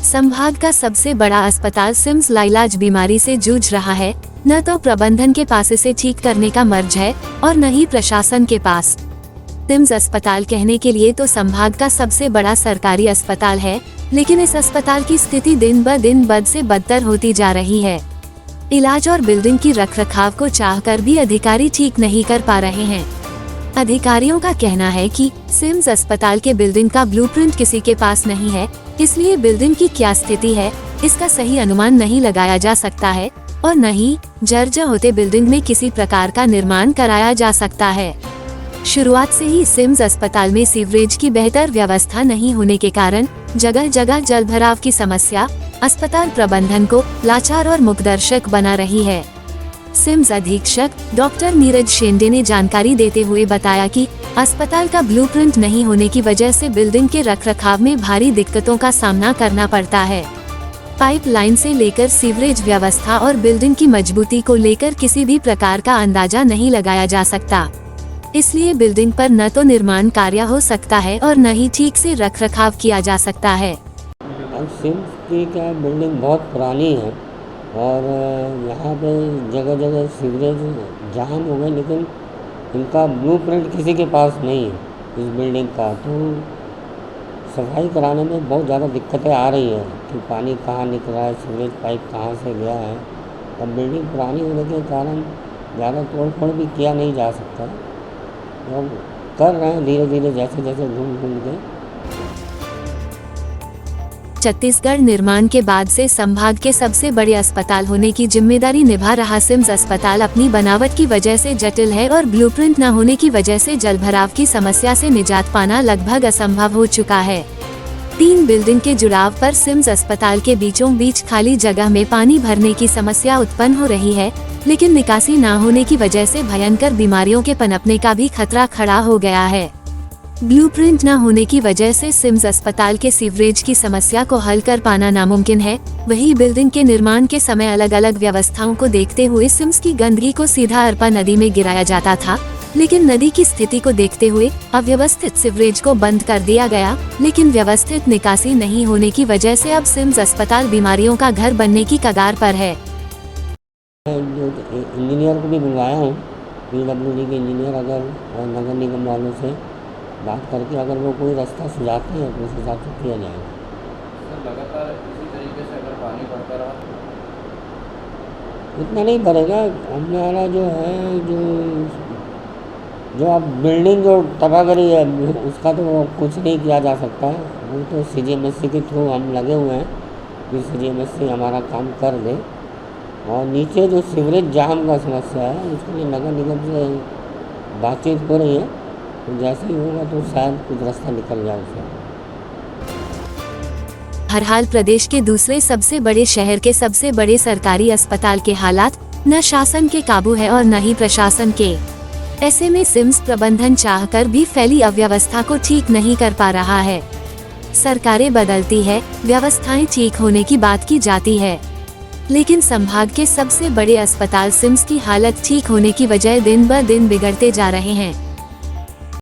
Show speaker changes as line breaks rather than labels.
संभाग का सबसे बड़ा अस्पताल सिम्स लाइलाज बीमारी से जूझ रहा है। न तो प्रबंधन के पास इसे ठीक करने का मर्ज है और न ही प्रशासन के पास। सिम्स अस्पताल कहने के लिए तो संभाग का सबसे बड़ा सरकारी अस्पताल है, लेकिन इस अस्पताल की स्थिति दिन ब दिन बद से बदतर होती जा रही है। इलाज और बिल्डिंग की रखरखाव को चाहकर भी अधिकारी ठीक नहीं कर पा रहे हैं। अधिकारियों का कहना है कि सिम्स अस्पताल के बिल्डिंग का ब्लूप्रिंट किसी के पास नहीं है, इसलिए बिल्डिंग की क्या स्थिति है इसका सही अनुमान नहीं लगाया जा सकता है और न ही जर्जर होते बिल्डिंग में किसी प्रकार का निर्माण कराया जा सकता है। शुरुआत से ही सिम्स अस्पताल में सीवरेज की बेहतर व्यवस्था नहीं होने के कारण जगह जगह जलभराव की समस्या अस्पताल प्रबंधन को लाचार और मुखदर्शक बना रही है। सिम्स अधीक्षक डॉक्टर नीरज शेंडे ने जानकारी देते हुए बताया कि अस्पताल का ब्लूप्रिंट नहीं होने की वजह से बिल्डिंग के रखरखाव में भारी दिक्कतों का सामना करना पड़ता है। पाइपलाइन से लेकर सीवरेज व्यवस्था और बिल्डिंग की मजबूती को लेकर किसी भी प्रकार का अंदाजा नहीं लगाया जा सकता, इसलिए बिल्डिंग पर न तो निर्माण कार्य हो सकता है और न ही ठीक से रखरखाव किया जा सकता है।
सिम्स की क्या बिल्डिंग बहुत पुरानी है और यहाँ पे जगह जगह सीवरेज जाम हो गए, लेकिन इनका ब्लूप्रिंट किसी के पास नहीं है इस बिल्डिंग का। तो सफाई कराने में बहुत ज़्यादा दिक्कतें आ रही है कि पानी कहाँ निकल रहा है, सीवरेज पाइप कहाँ से गया है। और बिल्डिंग पुरानी होने के कारण ज़्यादा तोड़ फोड़ भी किया नहीं जा सकता, और कर रहे हैं धीरे धीरे जैसे जैसे घूम घूम के।
छत्तीसगढ़ निर्माण के बाद से संभाग के सबसे बड़े अस्पताल होने की जिम्मेदारी निभा रहा सिम्स अस्पताल अपनी बनावट की वजह से जटिल है और ब्लूप्रिंट न होने की वजह से जलभराव की समस्या से निजात पाना लगभग असंभव हो चुका है। 3 बिल्डिंग के जुड़ाव पर सिम्स अस्पताल के बीचों बीच खाली जगह में पानी भरने की समस्या उत्पन्न हो रही है, लेकिन निकासी न होने की वजह से भयंकर बीमारियों के पनपने का भी खतरा खड़ा हो गया है। ब्लूप्रिंट न होने की वजह से सिम्स अस्पताल के सीवरेज की समस्या को हल कर पाना नामुमकिन है। वही बिल्डिंग के निर्माण के समय अलग अलग व्यवस्थाओं को देखते हुए सिम्स की गंदगी को सीधा अरपा नदी में गिराया जाता था, लेकिन नदी की स्थिति को देखते हुए अव्यवस्थित सीवरेज को बंद कर दिया गया। लेकिन व्यवस्थित निकासी नहीं होने की वजह से अब सिम्स अस्पताल बीमारियों का घर बनने की कगार पर है।
इंजीनियर को भी बुलवाया हूँ, PWD के इंजीनियर, अगर और नगर निगम वालों से बात करके अगर वो कोई रास्ता सुझाते हैं तो उस हिसाब से किया जाएगा।
सर लगातार इसी तरीके से अगर पानी बढ़ता रहा
इतना नहीं भरेगा। हमारा जो है जो अब बिल्डिंग जो तबाह करी है उसका तो कुछ नहीं किया जा सकता है। वो तो CGMSC के थ्रू हम लगे हुए हैं कि CGMSC हमारा काम कर दे। और नीचे जो सीवरेज जाम का समस्या है उसके लिए नगर निगम से बातचीत हो रही है, तो जैसे ही होगा तो शायद कुछ रास्ता निकल जाए उससे।
हर हाल प्रदेश के दूसरे सबसे बड़े शहर के सबसे बड़े सरकारी अस्पताल के हालात न शासन के काबू है और न ही प्रशासन के। ऐसे में सिम्स प्रबंधन चाहकर भी फैली अव्यवस्था को ठीक नहीं कर पा रहा है। सरकारें बदलती है, व्यवस्थाएं ठीक होने की बात की जाती है, लेकिन संभाग के सबसे बड़े अस्पताल सिम्स की हालत ठीक होने की बजाय दिन ब दिन बिगड़ते जा रहे हैं।